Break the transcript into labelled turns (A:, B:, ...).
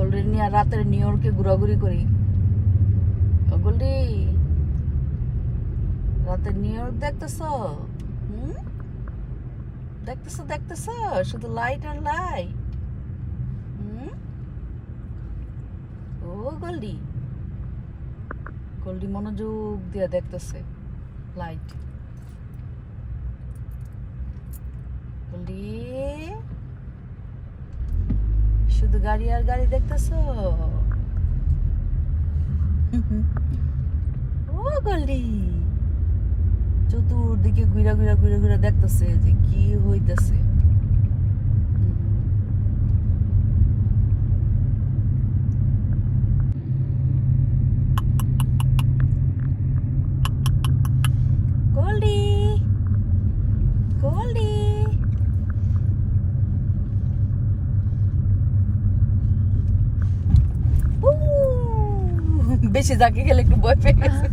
A: গোল্ডি নিয়ে রাতের নিউ ইয়র্কে ঘোরাঘুরি করি। ও গোল্ডি, রাতের নিউ ইয়র্ক দেখতেছ? দেখতেছ শুধু লাইট আর লাইট। ও গোল্ডি, গোল্ডি মনোযোগ দিয়ে দেখতেছে লাইট। গোল্ডি, শুধু গাড়ি আর গাড়ি দেখতেছ? ও গোল্ডি চতুর্দিকে ঘুরা ঘুরা ঘুরে ঘুরে দেখতেছে যে কি হইতেছে। গোল্ডি, গোল্ডি, বেশি জাগে গেলে একটু ভয় পেয়ে গেছে।